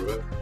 อ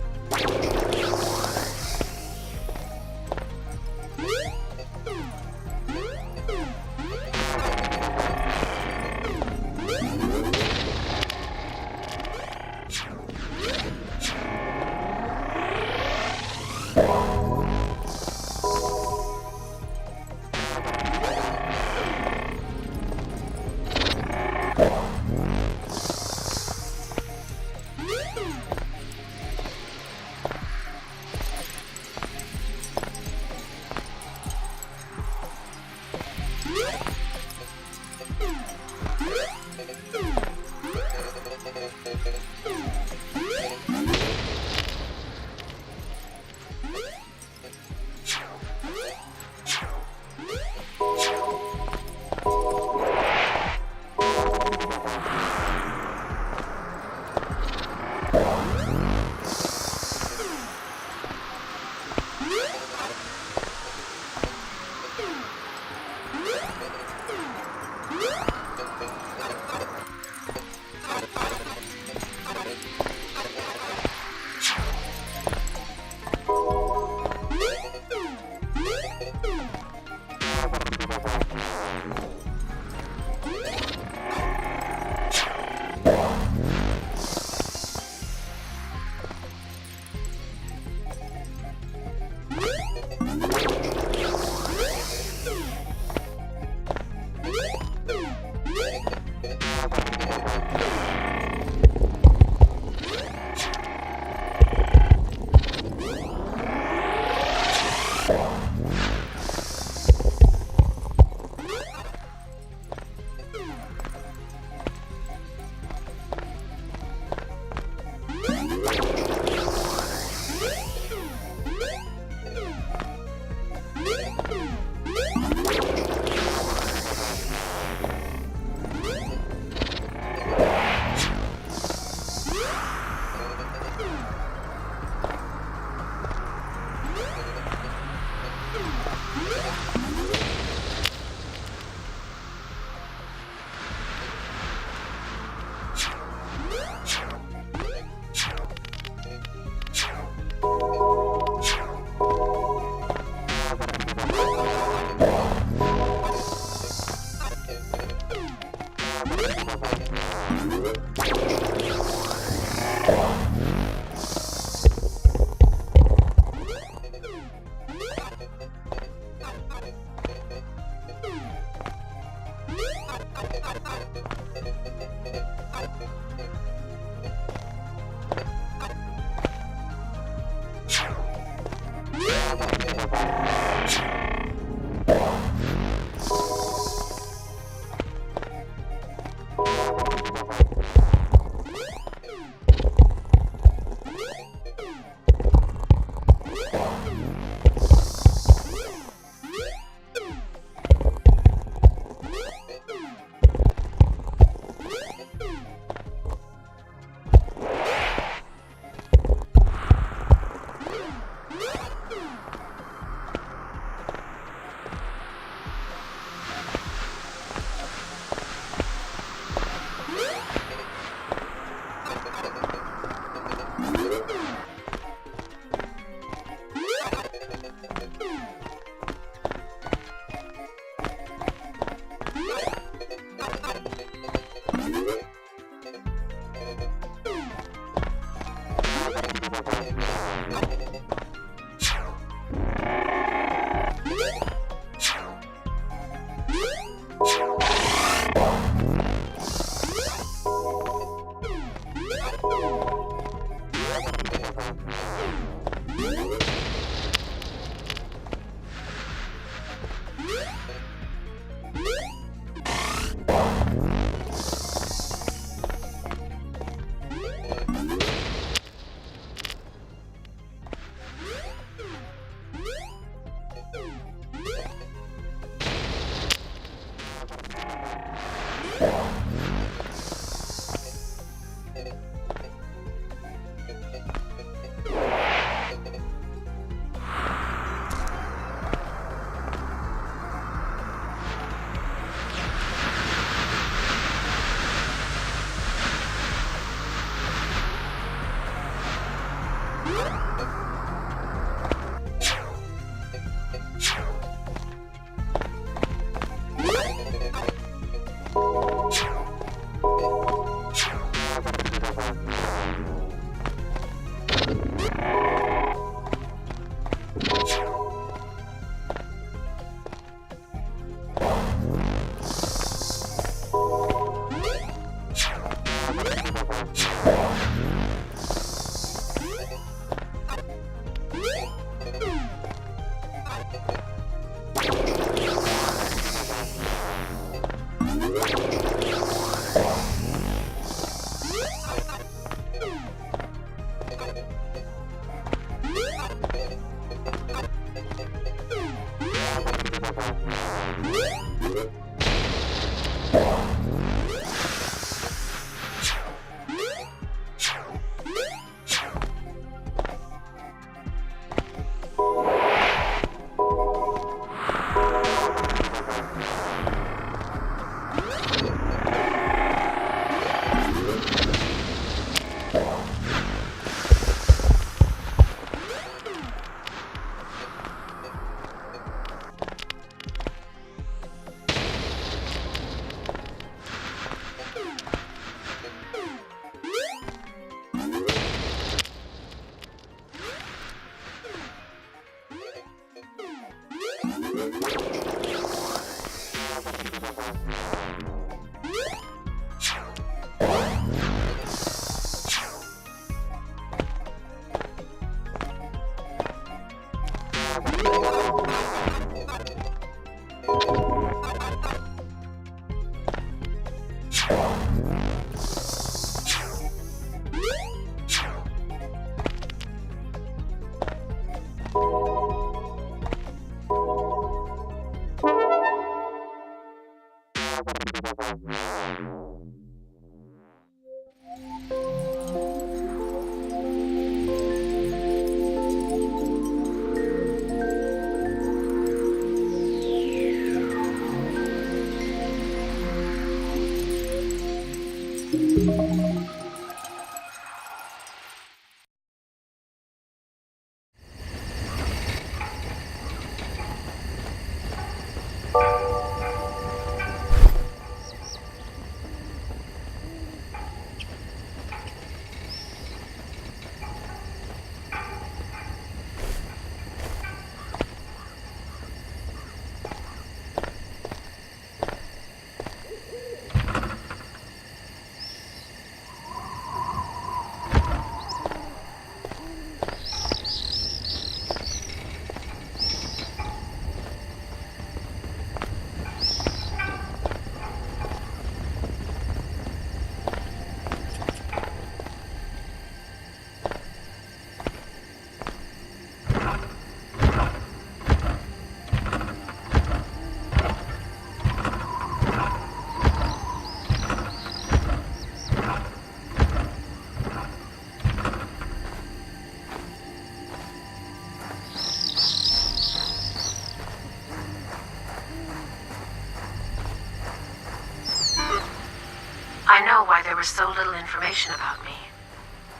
I know why there was so little information about me.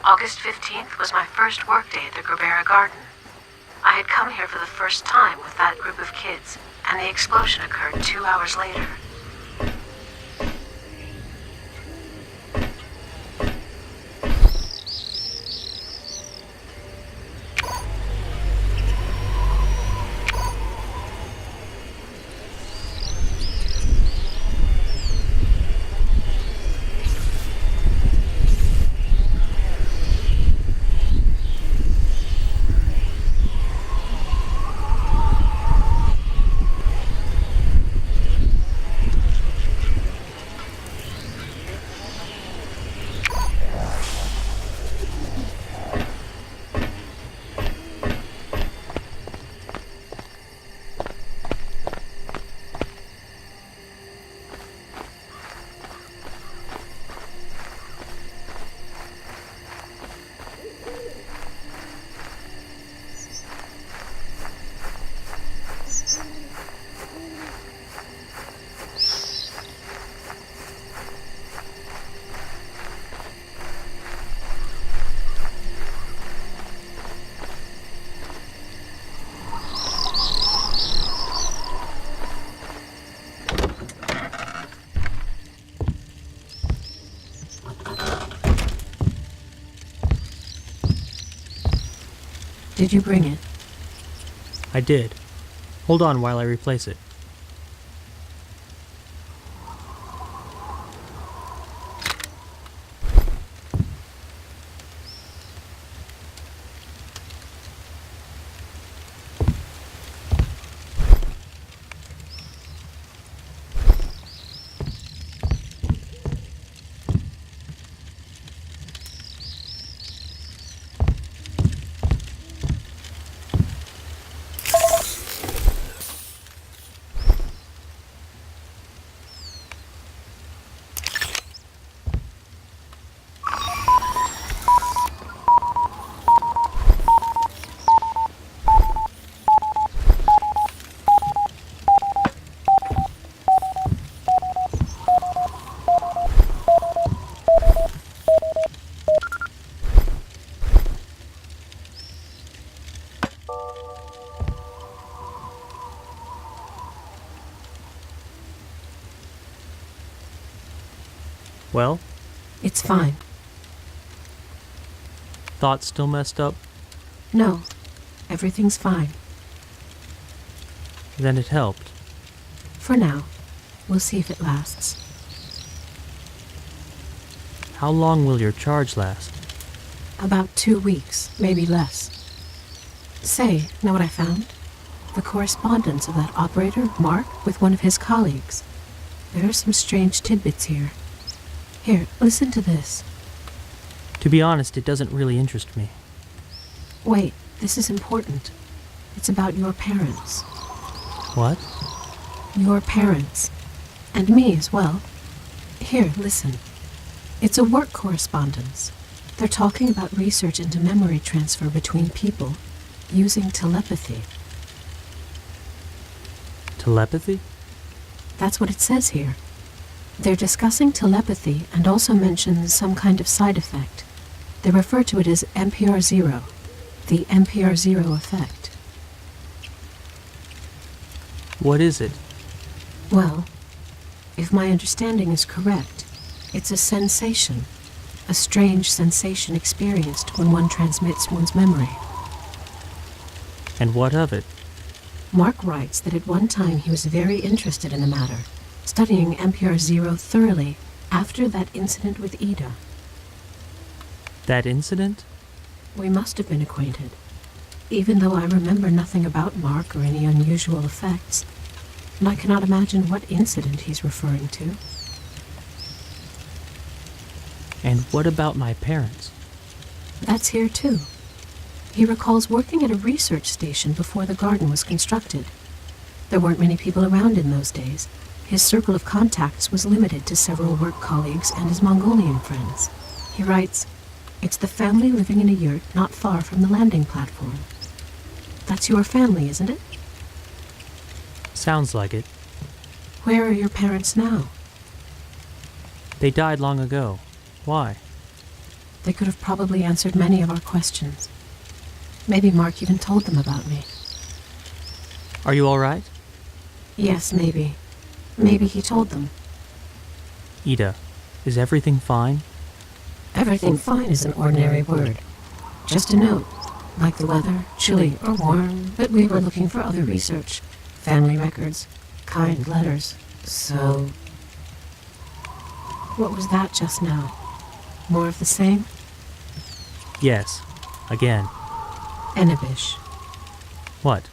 August 15th was my first workday at the Grabera Garden. I had come here for the first time with that group of kids, and the explosion occurred 2 hours later. Did you bring it? I did. Hold on while I replace it. Well? It's fine. Thoughts still messed up? No, everything's fine. Then it helped. For now. We'll see if it lasts. How long will your charge last? About 2 weeks, maybe less. Say, know what I found? The correspondence of that operator, Mark, with one of his colleagues. There are some strange tidbits here. Here, listen to this. To be honest, it doesn't really interest me. Wait, this is important. It's about your parents. What? Your parents. And me as well. Here, listen. It's a work correspondence. They're talking about research into memory transfer between people using telepathy. Telepathy? That's what it says here. They're discussing telepathy and also mention some kind of side effect. They refer to it as NPR0, the NPR0 effect. What is it? Well, if my understanding is correct, it's a sensation, a strange sensation experienced when one transmits one's memory. And what of it? Mark writes that at one time he was very interested in the matter, studying NPR0 thoroughly after that incident with Ida. That incident? We must have been acquainted, even though I remember nothing about Mark or any unusual effects, and I cannot imagine what incident he's referring to. And what about my parents? That's here too. He recalls working at a research station before the garden was constructed. There weren't many people around in those days. His circle of contacts was limited to several work colleagues and his Mongolian friends. He writes, "It's the family living in a yurt not far from the landing platform." That's your family, isn't it? Sounds like it. Where are your parents now? They died long ago. Why? They could have probably answered many of our questions. Maybe Mark even told them about me. Are you all right? Yes, maybe. Maybe he told them. Ida, is everything fine? Everything fine is an ordinary word. Just a note, like the weather, chilly or warm, but we were looking for other research. Family records, kind letters. So... What was that just now? More of the same? Yes. Again. Enebish. What?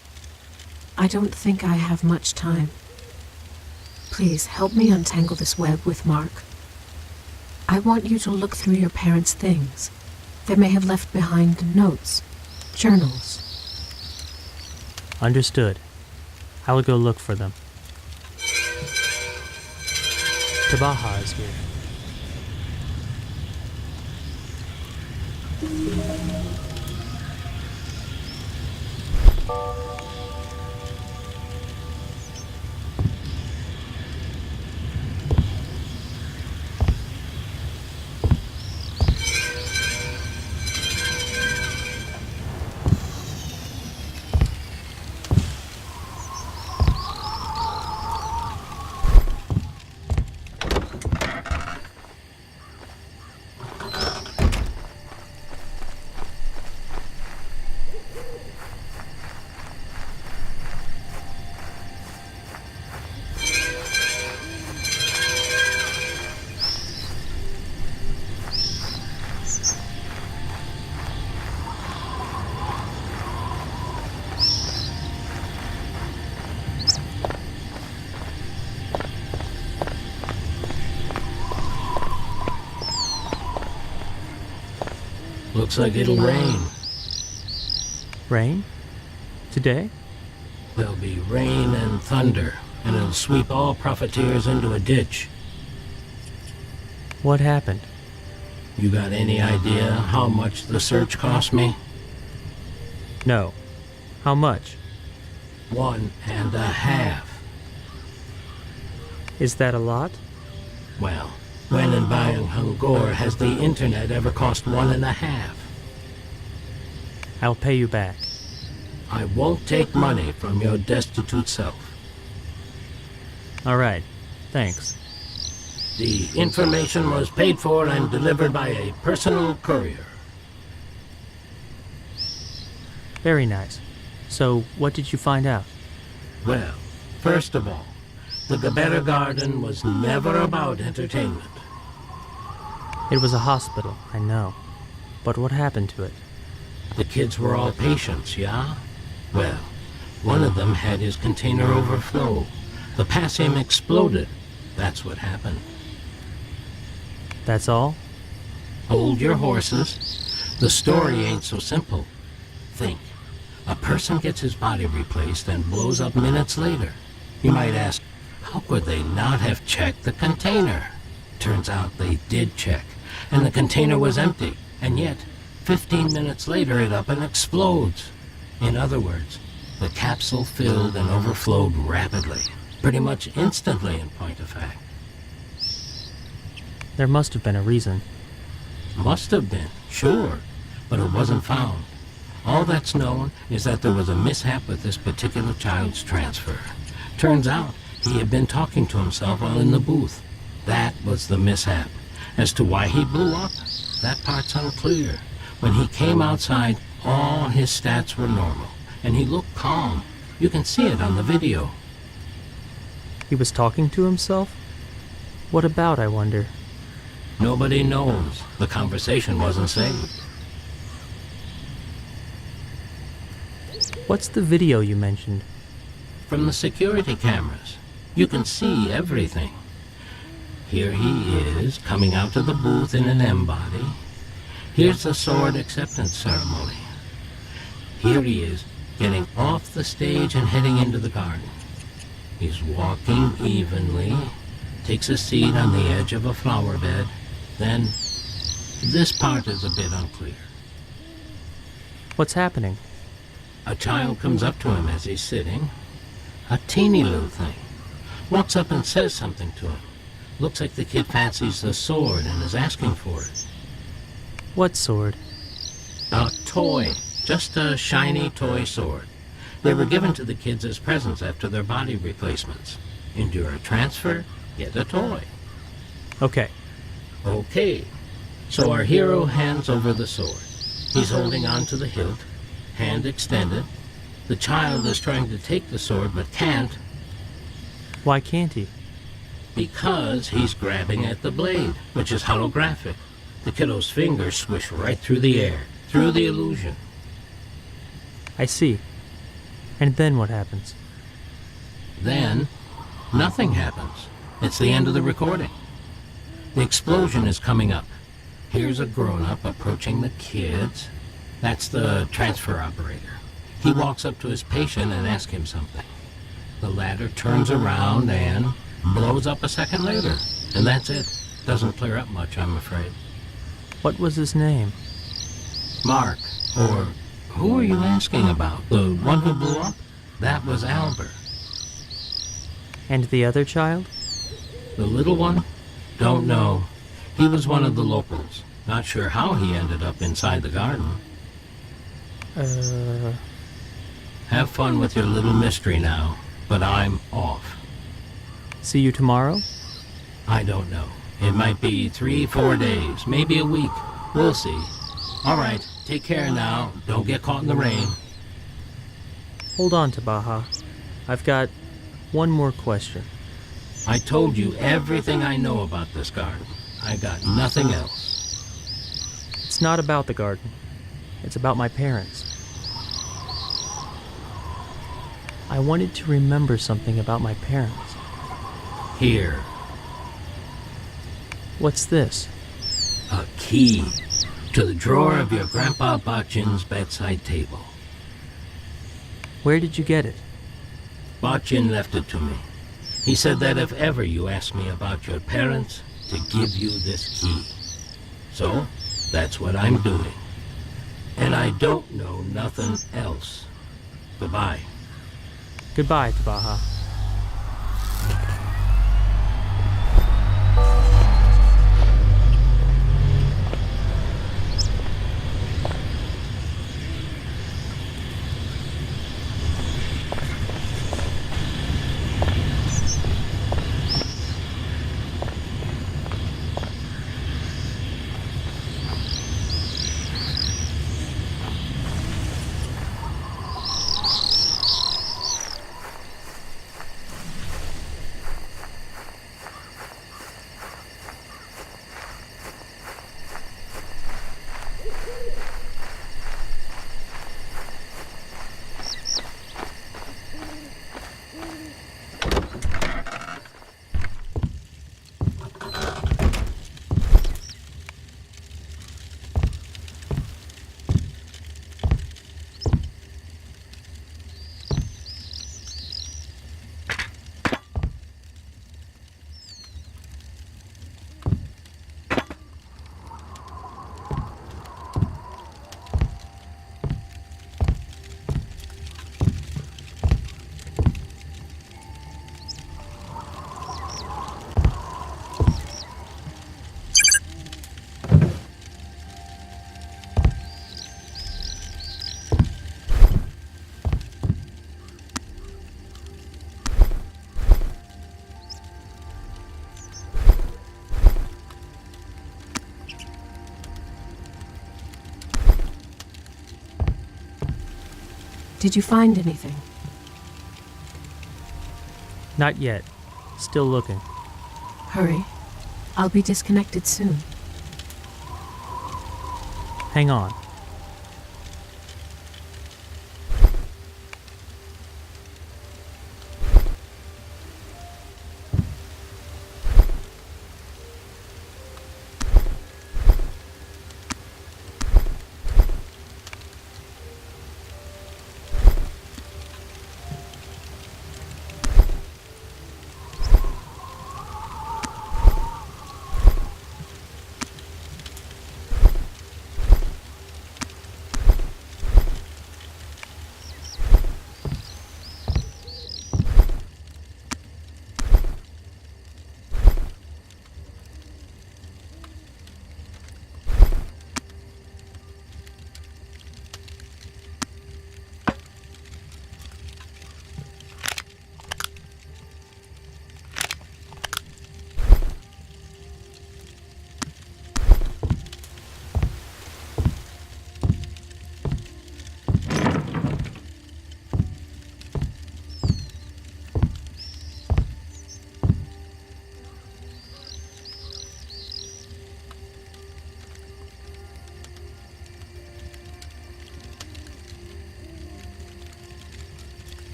I don't think I have much time. Please help me untangle this web with Mark. I want you to look through your parents' things. They may have left behind notes, journals. Understood. I will go look for them. Tabaha is here. Looks like it'll rain. Rain? Today? There'll be rain and thunder, and it'll sweep all profiteers into a ditch. What happened? You got any idea how much the search cost me? No. How much? $1.50. Is that a lot? Well, when and buying Hungor has the internet ever cost $1.50? I'll pay you back. I won't take money from your destitute self. All right. Thanks. The information was paid for and delivered by a personal courier. Very nice. So, what did you find out? Well, first of all, the Gebera Garden was never about entertainment. It was a hospital, I know. But what happened to it? The kids were all patients, yeah? Well, one of them had his container overflow. The potassium exploded. That's what happened. That's all? Hold your horses. The story ain't so simple. Think. A person gets his body replaced and blows up minutes later. You might ask, how could they not have checked the container? Turns out they did check, and the container was empty. And yet, 15 minutes later it up and explodes. In other words, the capsule filled and overflowed rapidly. Pretty much instantly, in point of fact. There must have been a reason. Must have been, sure, but it wasn't found. All that's known is that there was a mishap with this particular child's transfer. Turns out he had been talking to himself while in the booth. That was the mishap. As to why he blew up, that part's unclear. When he came outside, all his stats were normal, and he looked calm. You can see it on the video. He was talking to himself? What about, I wonder? Nobody knows. The conversation wasn't saved. What's the video you mentioned? From the security cameras. You can see everything. Here he is, coming out to the booth in an M-body. Here's the sword acceptance ceremony. Here he is, getting off the stage and heading into the garden. He's walking evenly, takes a seat on the edge of a flower bed. Then, this part is a bit unclear. What's happening? A child comes up to him as he's sitting. A teeny little thing. Walks up and says something to him. Looks like the kid fancies the sword and is asking for it. What sword? A toy. Just a shiny toy sword. They were given to the kids as presents after their body replacements. Endure a transfer, get a toy. Okay. Okay. So our hero hands over the sword. He's holding on to the hilt, hand extended. The child is trying to take the sword but can't. Why can't he? Because he's grabbing at the blade, which is holographic. The kiddo's fingers swish right through the air, through the illusion. I see. And then what happens? Then, nothing happens. It's the end of the recording. The explosion is coming up. Here's a grown-up approaching the kids. That's the transfer operator. He walks up to his patient and asks him something. The latter turns around and blows up a second later. And that's it. Doesn't clear up much, I'm afraid. What was his name? Mark, or who are you asking about? The one who blew up? That was Albert. And the other child? The little one? Don't know. He was one of the locals. Not sure how he ended up inside the garden. Have fun with your little mystery now, but I'm off. See you tomorrow? I don't know. It might be 3-4 days, maybe a week. We'll see. All right, take care now. Don't get caught in the rain. Hold on, Tabaha. I've got one more question. I told you everything I know about this garden. I got nothing else. It's not about the garden. It's about my parents. I wanted to remember something about my parents. Here. What's this? A key. To the drawer of your Grandpa Bachin's bedside table. Where did you get it? Bachin left it to me. He said that if ever you ask me about your parents, to give you this key. So, that's what I'm doing. And I don't know nothing else. Goodbye. Goodbye, Tabaha. Did you find anything? Not yet. Still looking. Hurry. I'll be disconnected soon. Hang on.